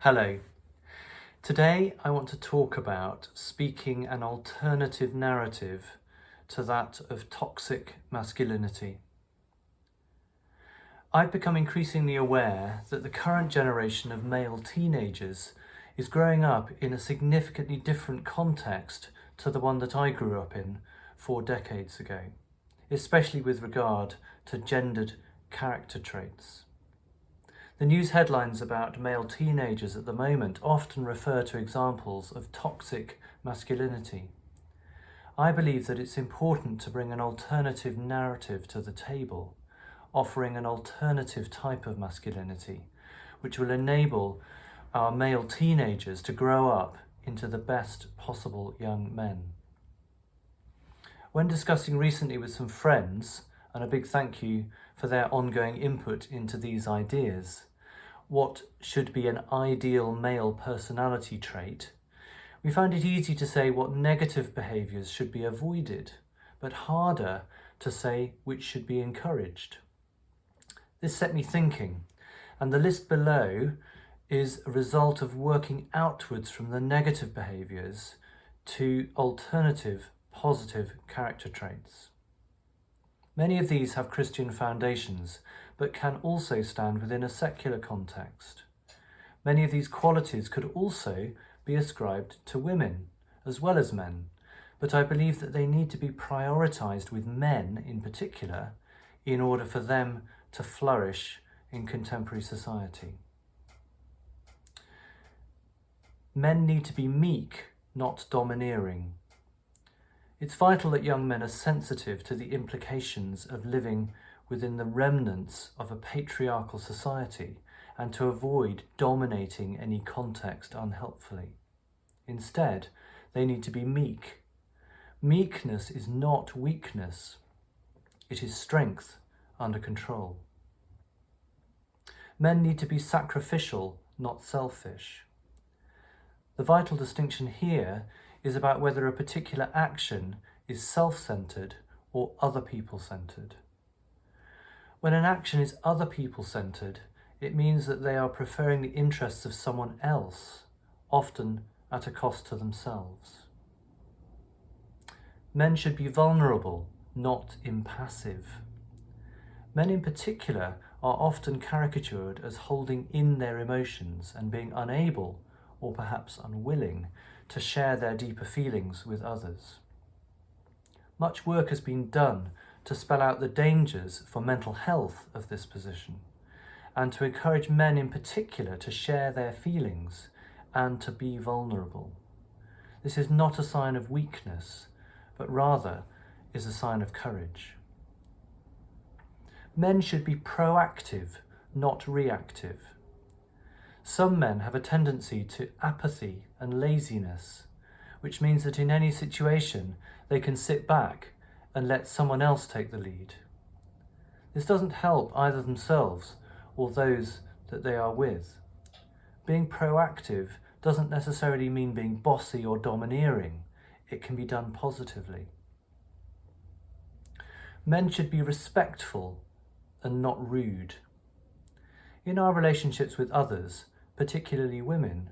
Hello. Today I want to talk about speaking an alternative narrative to that of toxic masculinity. I've become increasingly aware that the current generation of male teenagers is growing up in a significantly different context to the one that I grew up in 4 decades ago, especially with regard to gendered character traits. The news headlines about male teenagers at the moment often refer to examples of toxic masculinity. I believe that it's important to bring an alternative narrative to the table, offering an alternative type of masculinity, which will enable our male teenagers to grow up into the best possible young men. When discussing recently with some friends, and a big thank you for their ongoing input into these ideas, what should be an ideal male personality trait, we found it easy to say what negative behaviours should be avoided, but harder to say which should be encouraged. This set me thinking, and the list below is a result of working outwards from the negative behaviours to alternative positive character traits. Many of these have Christian foundations, but can also stand within a secular context. Many of these qualities could also be ascribed to women as well as men, but I believe that they need to be prioritised with men in particular in order for them to flourish in contemporary society. Men need to be meek, not domineering. It's vital that young men are sensitive to the implications of living within the remnants of a patriarchal society and to avoid dominating any context unhelpfully. Instead, they need to be meek. Meekness is not weakness. It is strength under control. Men need to be sacrificial, not selfish. The vital distinction here is about whether a particular action is self-centered or other people-centered. When an action is other people-centered, it means that they are preferring the interests of someone else, often at a cost to themselves. Men should be vulnerable, not impassive. Men in particular are often caricatured as holding in their emotions and being unable, or perhaps unwilling, to share their deeper feelings with others. Much work has been done to spell out the dangers for mental health of this position, and to encourage men in particular to share their feelings and to be vulnerable. This is not a sign of weakness, but rather is a sign of courage. Men should be proactive, not reactive. Some men have a tendency to apathy and laziness, which means that in any situation they can sit back and let someone else take the lead. This doesn't help either themselves or those that they are with. Being proactive doesn't necessarily mean being bossy or domineering. It can be done positively. Men should be respectful and not rude. In our relationships with others, particularly women,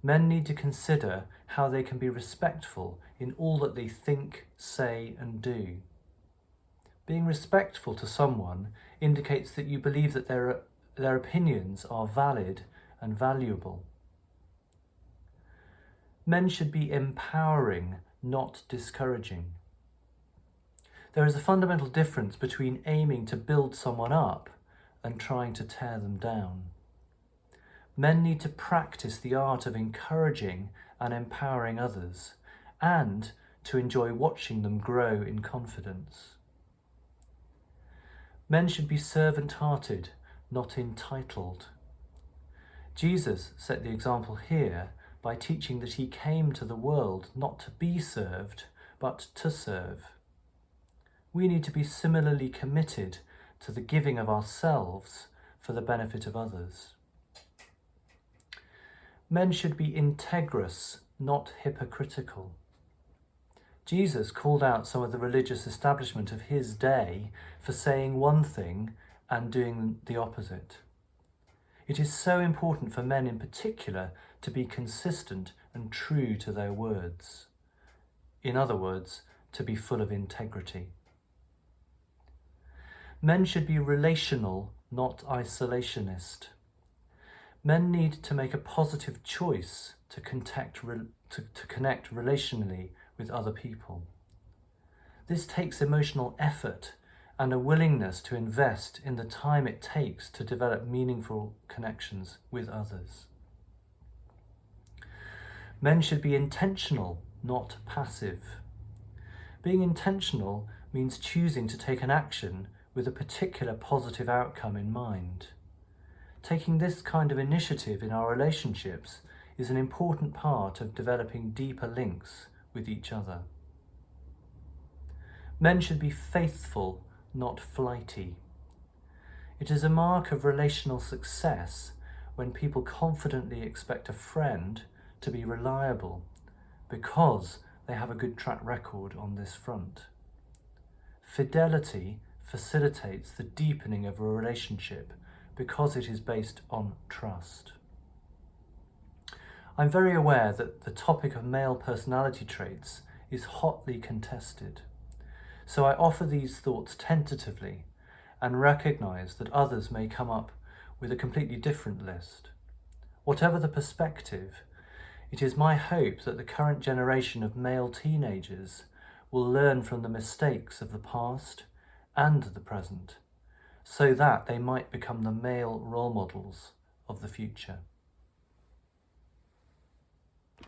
men need to consider how they can be respectful in all that they think, say, and do. Being respectful to someone indicates that you believe that their opinions are valid and valuable. Men should be empowering, not discouraging. There is a fundamental difference between aiming to build someone up and trying to tear them down. Men need to practice the art of encouraging and empowering others, and to enjoy watching them grow in confidence. Men should be servant-hearted, not entitled. Jesus set the example here by teaching that he came to the world not to be served, but to serve. We need to be similarly committed to the giving of ourselves for the benefit of others. Men should be integrous, not hypocritical. Jesus called out some of the religious establishment of his day for saying one thing and doing the opposite. It is so important for men in particular to be consistent and true to their words. In other words, to be full of integrity. Men should be relational, not isolationist. Men need to make a positive choice to connect relationally with other people. This takes emotional effort and a willingness to invest in the time it takes to develop meaningful connections with others. Men should be intentional, not passive. Being intentional means choosing to take an action with a particular positive outcome in mind. Taking this kind of initiative in our relationships is an important part of developing deeper links with each other. Men should be faithful, not flighty. It is a mark of relational success when people confidently expect a friend to be reliable because they have a good track record on this front. Fidelity facilitates the deepening of a relationship because it is based on trust. I'm very aware that the topic of male personality traits is hotly contested, so I offer these thoughts tentatively and recognise that others may come up with a completely different list. Whatever the perspective, it is my hope that the current generation of male teenagers will learn from the mistakes of the past and the present, so that they might become the male role models of the future.